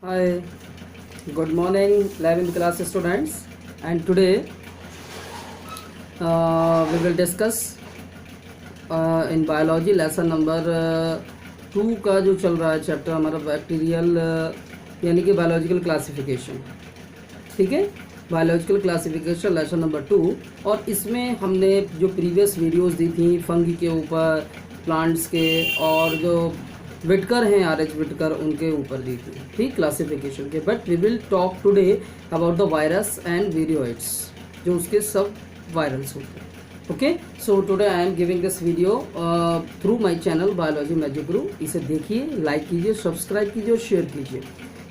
Hi, good morning, 11th class students. And today we will discuss in biology lesson number 2 का जो चल रहा है चैप्टर हमारा बैक्टीरियल यानी कि बायोलॉजिकल क्लासिफिकेशन। ठीक है, बायोलॉजिकल क्लासिफिकेशन लेसन नंबर 2। और इसमें हमने जो प्रीवियस वीडियोस दी थी फंगी के ऊपर, प्लांट्स के, और जो विटकर हैं आर.एच. विटकर उनके ऊपर दी थी, ठीक, क्लासिफिकेशन के। But we will talk today about the virus and viroids, जो उसके सब वायरल्स होते हैं। Okay, so today I am giving this video through my channel biology magic guru. इसे देखिए, लाइक कीजिए, सब्सक्राइब कीजिए और शेयर कीजिए।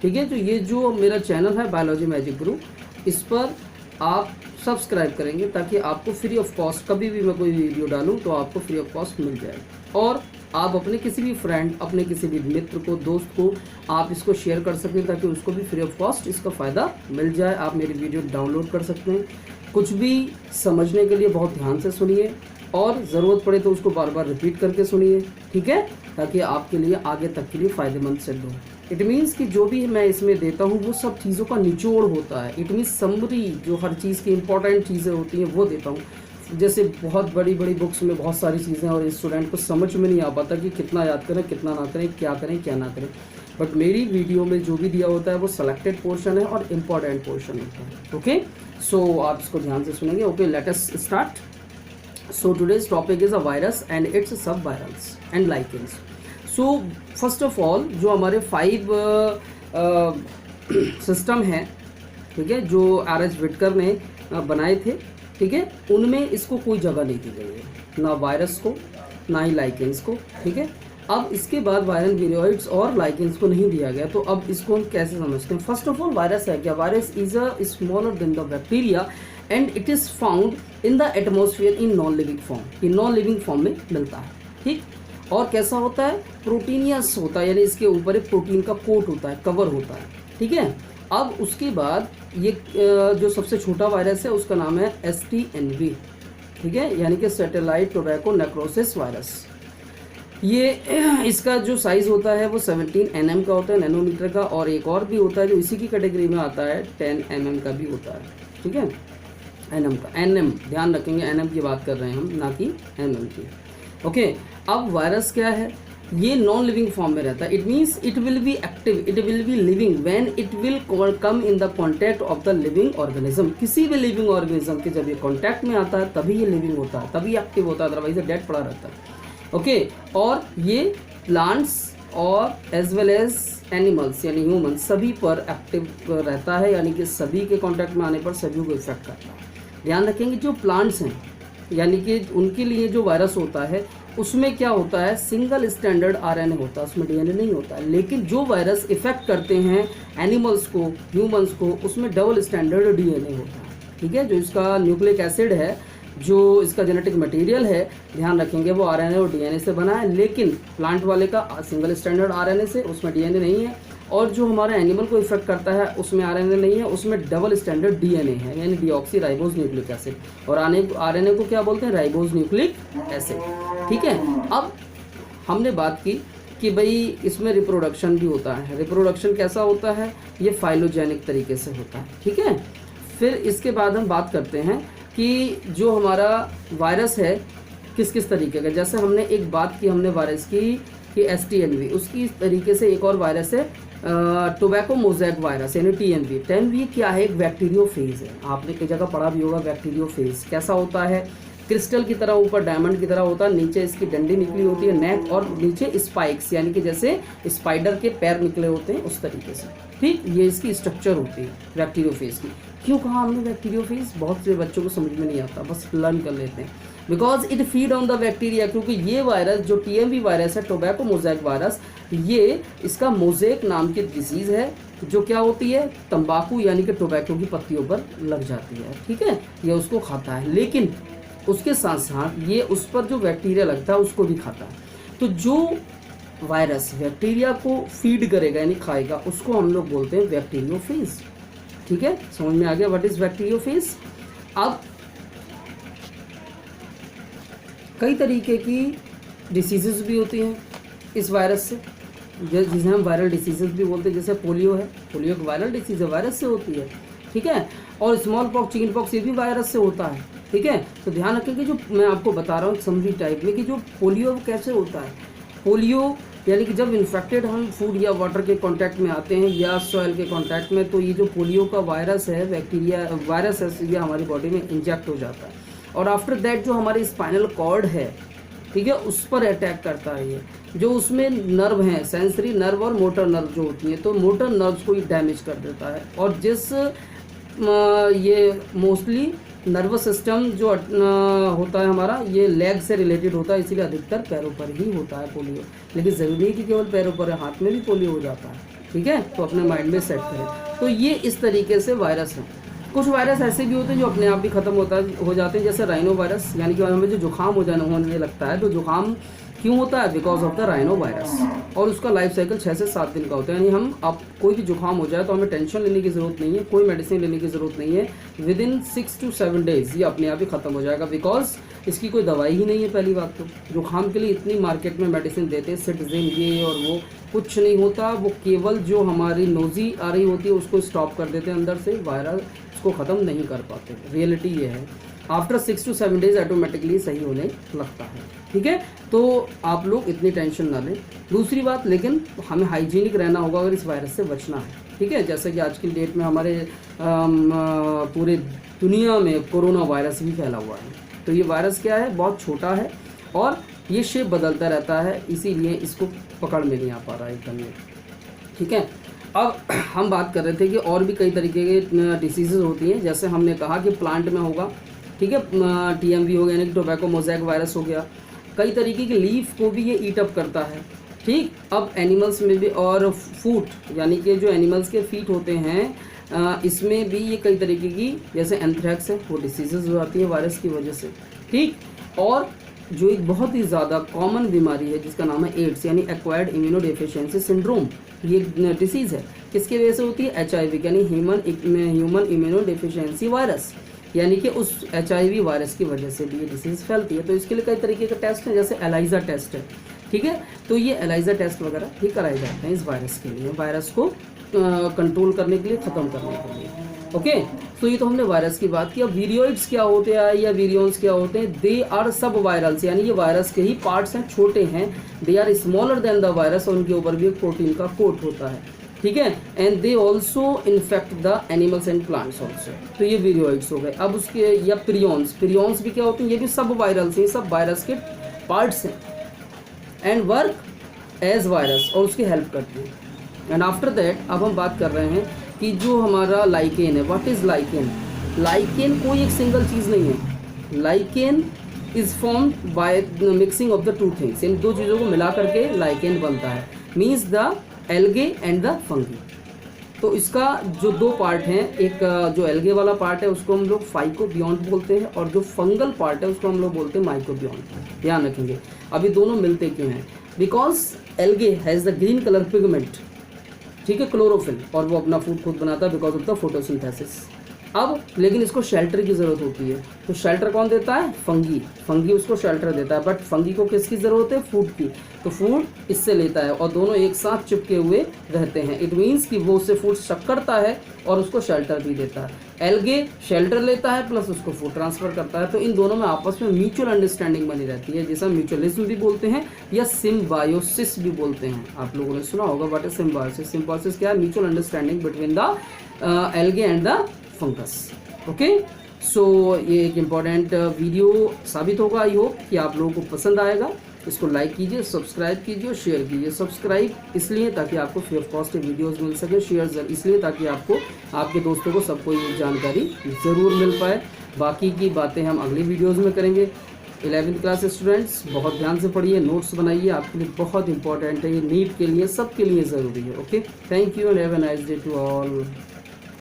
ठीक है, तो ये जो मेरा चैनल है बायोलॉजी मैजिक गुरु, इस पर आप सब्सक्राइब करेंगे ताकि आपको फ्री ऑफ कॉस्ट कभी भी मैं कोई वीडियो डालूं तो आपको फ्री ऑफ कॉस्ट मिल जाए। और आप अपने किसी भी फ्रेंड, अपने किसी भी मित्र को, दोस्त को आप इसको शेयर कर सकते हैं ताकि उसको भी फ्री ऑफ कॉस्ट इसका फ़ायदा मिल जाए। आप मेरी वीडियो डाउनलोड कर सकते हैं। कुछ भी समझने के लिए बहुत ध्यान से सुनिए और ज़रूरत पड़े तो उसको बार बार रिपीट करके सुनिए, ठीक है, ताकि आपके लिए आगे तक के लिए फ़ायदेमंद सिद्ध हो। इट मीन्स कि जो भी मैं इसमें देता हूँ वो सब चीज़ों का निचोड़ होता है। इट मीन्स समरी, जो हर चीज़ की इंपॉर्टेंट चीज़ें होती हैं वो देता हूँ। जैसे बहुत बड़ी बड़ी बुक्स में बहुत सारी चीज़ें और स्टूडेंट को समझ में नहीं आ पाता कि कितना याद करें, कितना ना करें, क्या ना करें। बट मेरी वीडियो में जो भी दिया होता है वो सेलेक्टेड पोर्शन है और इम्पॉर्टेंट पोर्शन होता है। ओके, सो आप इसको ध्यान से सुनेंगे। Okay, let us start. So today's topic is a virus and its sub virals and lichens. So first of all, जो हमारे 5 सिस्टम हैं, ठीक है, जो आर.एच. विटकर ने बनाए थे, ठीक है, उनमें इसको कोई जगह नहीं दी गई है, ना वायरस को ना ही लाइकेंस को। ठीक है, अब इसके बाद वायरल वीरियोइड्स और लाइकेंस को नहीं दिया गया। तो अब इसको हम कैसे समझते हैं? फर्स्ट ऑफ ऑल, वायरस है क्या? Virus is a smaller than the bacteria and it is found in the atmosphere in non living form. ये नॉन लिविंग फॉर्म में मिलता है, ठीक। और कैसा होता है? प्रोटीनियस होता है, यानी इसके ऊपर एक प्रोटीन का कोट होता है, कवर होता है, ठीक है। अब उसके बाद ये जो सबसे छोटा वायरस है उसका नाम है STNV, ठीक है, यानी कि सैटेलाइट टोबैको नेक्रोसिस वायरस। ये इसका जो साइज़ होता है वो 17 nm का होता है, नैनोमीटर का। और एक और भी होता है जो इसी की कैटेगरी में आता है, 10 mm का भी होता है, ठीक है, nm का। nm ध्यान रखेंगे, nm की बात कर रहे हैं हम, ना कि mm की। ओके, अब वायरस क्या है? ये नॉन लिविंग फॉर्म में रहता है। It means it will be active, it will be living when it will come in the contact of the living organism. किसी भी लिविंग ऑर्गेनिज्म के जब ये कॉन्टैक्ट में आता है तभी ये लिविंग होता है, तभी एक्टिव होता है, अदरवाइज ये डेड पड़ा रहता है। ओके, और ये प्लांट्स और एज वेल एज एनिमल्स यानी ह्यूमन सभी पर एक्टिव रहता है, यानी कि सभी के कॉन्टैक्ट में आने पर सभी को इफेक्ट करता है। ध्यान रखेंगे, जो प्लांट्स हैं यानी कि उनके लिए जो वायरस होता है उसमें क्या होता है? सिंगल स्टैंडर्ड RNA होता है, उसमें DNA नहीं होता है। लेकिन जो वायरस इफेक्ट करते हैं एनिमल्स को, ह्यूमंस को, उसमें डबल स्टैंडर्ड DNA होता है, ठीक है। जो इसका न्यूक्लिक एसिड है, जो इसका जेनेटिक मटेरियल है, ध्यान रखेंगे, वो RNA और DNA से बना है। लेकिन प्लांट वाले का सिंगल स्टैंडर्ड RNA से, उसमें DNA नहीं है। और जो हमारा एनिमल को इफेक्ट करता है उसमें RNA नहीं है, उसमें डबल स्टैंडर्ड DNA है, यानी डीऑक्सी राइबोज न्यूक्लिक एसिड। और RNA को क्या बोलते हैं? राइबोज न्यूक्लिक एसिड, ठीक है। अब हमने बात की कि भाई इसमें रिप्रोडक्शन भी होता है। रिप्रोडक्शन कैसा होता है? ये फाइलोजेनिक तरीके से होता है, ठीक है। फिर इसके बाद हम बात करते हैं कि जो हमारा वायरस है किस किस तरीके का। जैसे हमने एक बात की, हमने वायरस की कि STNV, उसकी तरीके से एक और वायरस है टोबैको मोज़ैक वायरस यानी TMV। TMV क्या है? एक बैक्टीरियोफेज है। आपने कई जगह पढ़ा भी होगा बैक्टीरियोफेज कैसा होता है। क्रिस्टल की तरह ऊपर डायमंड की तरह होता है, नीचे इसकी डंडी निकली होती है, नेक, और नीचे स्पाइक्स यानी कि जैसे स्पाइडर के पैर निकले होते हैं उस तरीके से, ठीक। ये इसकी स्ट्रक्चर होती है बैक्टीरियोफेज की। क्यों कहा हमने बैक्टीरियोफेज? बहुत से बच्चों को समझ में नहीं आता, बस लर्न कर लेते हैं। Because it feed on the bacteria, क्योंकि ये वायरस जो TMV वायरस है, टोबैको मोज़ैक वायरस, ये इसका मोज़ेक नाम की डिजीज़ है जो क्या होती है? तंबाकू यानी कि टोबैको की पत्तियों पर लग जाती है, ठीक है। ये उसको खाता है, लेकिन उसके साथ साथ ये उस पर जो बैक्टीरिया लगता है उसको भी खाता है। तो जो वायरस बैक्टीरिया को फीड करेगा यानी खाएगा, उसको हम लोग बोलते हैं बैक्टीरियोफेज, ठीक है। समझ में आ गया व्हाट इज बैक्टीरियोफेज? अब कई तरीके की डिसीजेस भी होती हैं इस वायरस से, जिसे हम वायरल डिसीजेस भी बोलते हैं, जैसे पोलियो है, पोलियो एक वायरल डिसीज है, वायरस से होती है, ठीक है। और स्मॉल पॉक्स, चिकन पॉक्स, ये भी वायरस से होता है, ठीक है। तो ध्यान रखें कि जो मैं आपको बता रहा हूँ समरी टाइप में कि जो पोलियो कैसे होता है। पोलियो यानी कि जब इन्फेक्टेड हम फूड या वाटर के कांटेक्ट में आते हैं या सॉइल के कांटेक्ट में, तो ये जो पोलियो का वायरस है, बैक्टीरिया वायरस है, ये हमारी बॉडी में इंजेक्ट हो जाता है और आफ्टर दैट जो हमारी स्पाइनल कॉर्ड है, ठीक है, उस पर अटैक करता है। ये जो उसमें नर्व हैं, सेंसरी नर्व और मोटर नर्व जो होती हैं, तो मोटर नर्व्स को ये डैमेज कर देता है। और जिस ये मोस्टली नर्वस सिस्टम जो होता है हमारा, ये लेग से रिलेटेड होता है, इसीलिए अधिकतर पैरों पर ही होता है पोलियो। लेकिन ज़रूरी नहीं कि केवल पैरों पर है, हाथ में भी पोलियो हो जाता है, ठीक है। तो अपने माइंड में सेट करें। तो ये इस तरीके से वायरस हैं। कुछ वायरस ऐसे भी होते हैं जो अपने आप भी ख़त्म हो जाते हैं, जैसे राइनो वायरस, यानी कि हमें जो जुकाम होने लगता है, तो जुकाम क्यों होता है? Because of the rhino virus. और उसका लाइफ साइकिल 6 से 7 दिन का होता है, यानी हम अब कोई भी जुकाम हो जाए तो हमें टेंशन लेने की ज़रूरत नहीं है, कोई मेडिसिन लेने की ज़रूरत नहीं है। विदिन 6 to 7 डेज ये अपने आप ही ख़त्म हो जाएगा, बिकॉज इसकी कोई दवाई ही नहीं है। पहली बात तो जुकाम के लिए इतनी मार्केट में मेडिसिन देते हैं, सिट्रिजिन ये और वो, कुछ नहीं होता। वो केवल जो हमारी नोज़ी आ रही होती है उसको स्टॉप कर देते हैं अंदर से, वायरस उसको ख़त्म नहीं कर पाते। रियलिटी ये है, आफ्टर 6 to 7 डेज ऑटोमेटिकली सही होने लगता है, ठीक है। तो आप लोग इतनी टेंशन ना लें। दूसरी बात, लेकिन हमें हाइजीनिक रहना होगा अगर इस वायरस से बचना है, ठीक है। जैसे कि आज की डेट में हमारे पूरे दुनिया में कोरोना वायरस भी फैला हुआ है। तो ये वायरस क्या है? बहुत छोटा है और ये शेप बदलता रहता है, इसीलिए इसको पकड़ में नहीं आ पा रहा है एकदम ये, ठीक है। अब हम बात कर रहे थे कि और भी कई तरीके के डिसीजेज होती हैं, जैसे हमने कहा कि प्लांट में होगा, ठीक है, TMV हो गया, यानी कि टोबैको मोज़ेक वायरस हो गया। कई तरीके की लीफ को भी ये ईट अप करता है, ठीक। अब एनिमल्स में भी, और फूट यानी कि जो एनिमल्स के फीट होते हैं, इसमें भी ये कई तरीके की, जैसे एंथ्रेक्स है, वो डिसीजेज हो जाती है वायरस की वजह से, ठीक। और जो एक बहुत ही ज़्यादा कॉमन बीमारी है जिसका नाम है एड्स, यानी एक्वायर्ड इम्यूनोडेफिशिएंसी सिंड्रोम, ये डिसीज़ है। किसकी वजह से होती है? HIV यानी ह्यूमन इम्यूनोडेफिशिएंसी वायरस, यानी कि उस HIV वायरस की वजह से भी ये डिसीज़ फैलती है। तो इसके लिए कई तरीके के टेस्ट हैं, जैसे एलाइजा टेस्ट है, ठीक है। तो ये एलाइजा टेस्ट वगैरह ही कराए जाते हैं इस वायरस के लिए, वायरस को कंट्रोल करने के लिए, ख़त्म करने के लिए, ओके। तो ये तो हमने वायरस की बात की। अब वीरियोइड्स क्या होते हैं या वीरियोन्स क्या होते हैं? दे आर सब वायरल्स, यानी ये वायरस के ही पार्ट्स हैं, छोटे हैं। They are smaller than the virus, और उनके ऊपर भी एक प्रोटीन का कोट होता है, ठीक है। And they also infect the animals and plants also. तो ये वीरियोइड्स हो गए। अब उसके या प्रियॉन्स भी क्या होते हैं? ये भी सब वायरल्स हैं, सब वायरस के पार्ट्स हैं, एंड वर्क एज वायरस, और उसकी हेल्प करते हैं। एंड आफ्टर दैट अब हम बात कर रहे हैं कि जो हमारा लाइकेन है, व्हाट इज़ लाइकेन? लाइकेन कोई एक सिंगल चीज़ नहीं है। Lichen is formed by mixing of the two things, इन दो चीज़ों को मिला करके लाइकेन बनता है, means the algae and the fungi. तो इसका जो दो पार्ट हैं, एक जो एल्गे वाला पार्ट है उसको हम लोग फाइकोबियॉन्ट बोलते हैं, और जो फंगल पार्ट है उसको हम लोग बोलते हैं माइकोबियॉन्ट। ध्यान रखेंगे। अभी दोनों मिलते क्यों हैं? Because algae has the green colour pigment, ठीक है, क्लोरोफिल, और वो अपना फूड खुद बनाता है बिकॉज ऑफ द फोटोसिंथेसिस। अब लेकिन इसको शेल्टर की ज़रूरत होती है, तो शेल्टर कौन देता है? फंगी उसको शेल्टर देता है। बट फंगी को किसकी ज़रूरत है? फूड की। तो फूड इससे लेता है और दोनों एक साथ चिपके हुए रहते हैं। इट मीन्स कि वो उससे फूड सक करता है और उसको शेल्टर भी देता है। एल्गे शेल्टर लेता है प्लस उसको फूड ट्रांसफ़र करता है। तो इन दोनों में आपस में म्यूचुअल अंडरस्टैंडिंग बनी रहती है, जिसे म्यूचुअलिज्म भी बोलते हैं या सिम्बायोसिस भी बोलते हैं। आप लोगों ने सुना होगा व्हाट इज सिम्बायोसिस। सिम्बायोसिस क्या है? Mutual understanding between the algae and the fungus, okay. So ये एक इम्पॉर्टेंट वीडियो साबित होगा। आई होप कि आप लोगों को पसंद आएगा। इसको लाइक कीजिए, सब्सक्राइब कीजिए और शेयर कीजिए। सब्सक्राइब इसलिए ताकि आपको फ्री ऑफ कॉस्ट वीडियोस मिल सके, शेयर इसलिए ताकि आपको, आपके दोस्तों को, सबको ये जानकारी ज़रूर मिल पाए। बाकी की बातें हम अगली वीडियोज़ में करेंगे। 11th क्लास स्टूडेंट्स बहुत ध्यान से पढ़िए, नोट्स बनाइए, आपके लिए बहुत इंपॉर्टेंट है ये, नीट के लिए, सबके लिए ज़रूरी है, okay. Thank you and have a nice day to all.